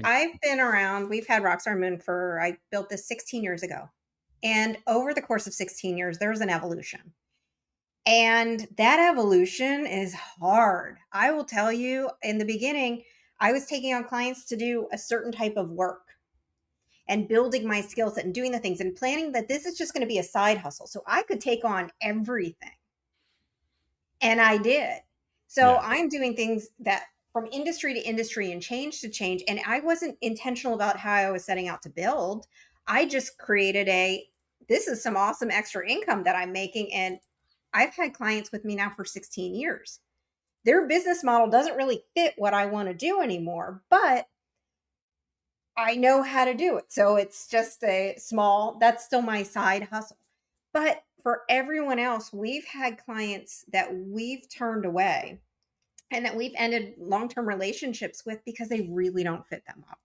I've been around. We've had Rockstar Moon I built this 16 years ago. And over the course of 16 years, there's an evolution. And that evolution is hard. I will tell you, in the beginning, I was taking on clients to do a certain type of work and building my skill set and doing the things and planning that this is just going to be a side hustle. So I could take on everything. And I did. So Yeah. I'm doing things that from industry to industry and change to change. And I wasn't intentional about how I was setting out to build. I just created this is some awesome extra income that I'm making. And I've had clients with me now for 16 years. Their business model doesn't really fit what I want to do anymore, but I know how to do it. So it's just that's still my side hustle. But for everyone else, we've had clients that we've turned away and that we've ended long-term relationships with because they really don't fit them up.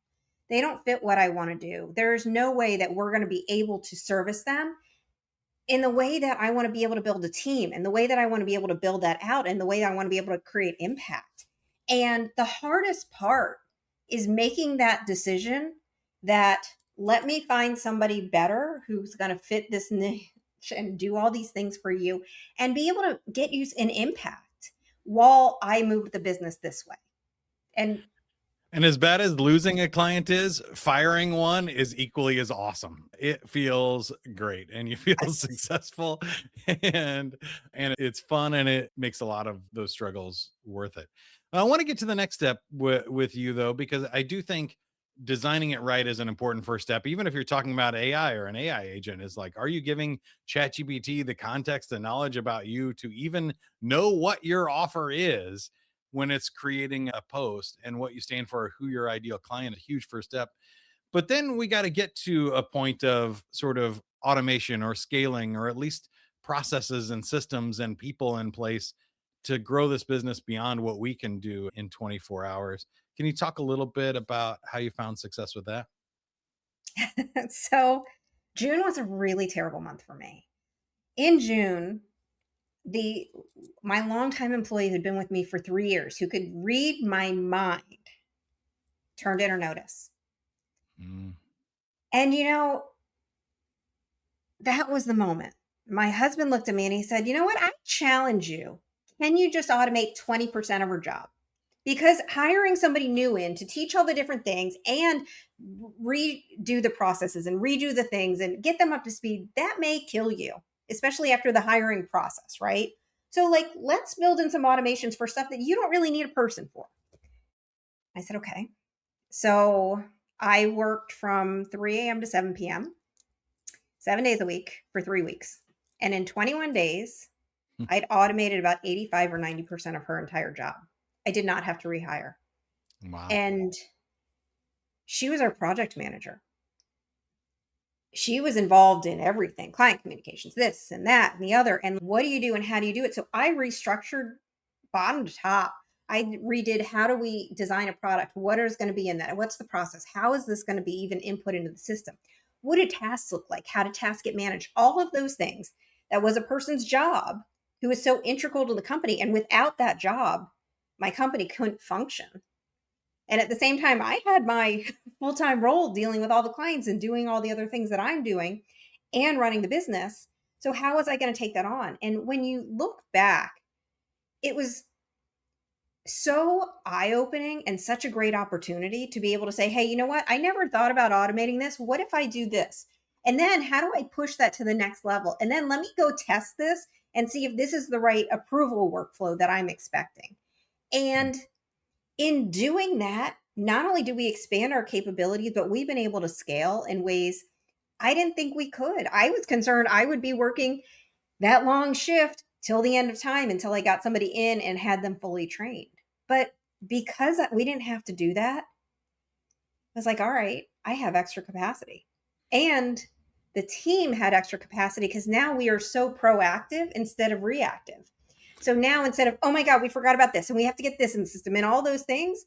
They don't fit what I want to do. There's no way that we're going to be able to service them in the way that I want to be able to build a team and the way that I want to be able to build that out and the way that I want to be able to create impact. And the hardest part is making that decision that let me find somebody better who's going to fit this niche and do all these things for you and be able to get you an impact while I move the business this way. And And as bad as losing a client is, firing one is equally as awesome. It feels great and you feel successful and it's fun and it makes a lot of those struggles worth it. I want to get to the next step with you though, because I do think designing it right is an important first step. Even if you're talking about AI or an AI agent, is like, are you giving ChatGPT the context and knowledge about you to even know what your offer is when it's creating a post and what you stand for, who your ideal client, a huge first step. But then we got to get to a point of sort of automation or scaling, or at least processes and systems and people in place to grow this business beyond what we can do in 24 hours. Can you talk a little bit about how you found success with that? so June was a really terrible month for me. In June, the my longtime employee who'd been with me for 3 years, who could read my mind, turned in her notice. Mm. And that was the moment. My husband looked at me and he said, "You know what? I challenge you. Can you just automate 20% of her job?" Because hiring somebody new in to teach all the different things and redo the processes and redo the things and get them up to speed, that may kill you, especially after the hiring process, right? So, like, let's build in some automations for stuff that you don't really need a person for. I said, okay. So I worked from 3 a.m. to 7 p.m., 7 days a week for 3 weeks. And in 21 days, I'd automated about 85 or 90% of her entire job. I did not have to rehire. Wow. And she was our project manager. She was involved in everything, client communications, this and that and the other. And what do you do and how do you do it? So I restructured bottom to top. I redid how do we design a product? What is going to be in that? What's the process? How is this going to be even input into the system? What do tasks look like? How do tasks get managed? All of those things. That was a person's job who is so integral to the company. And without that job, my company couldn't function. And at the same time, I had my full time role dealing with all the clients and doing all the other things that I'm doing and running the business. So, how was I going to take that on? And when you look back, it was so eye opening and such a great opportunity to be able to say, hey, you know what? I never thought about automating this. What if I do this? And then how do I push that to the next level? And then let me go test this and see if this is the right approval workflow that I'm expecting. And in doing that, not only do we expand our capabilities, but we've been able to scale in ways I didn't think we could. I was concerned I would be working that long shift till the end of time until I got somebody in and had them fully trained. But because we didn't have to do that, I was like, all right, I have extra capacity. And the team had extra capacity because now we are so proactive instead of reactive. So now instead of, oh my God, we forgot about this and we have to get this in the system and all those things,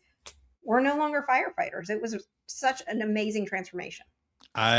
we're no longer firefighters. It was such an amazing transformation. I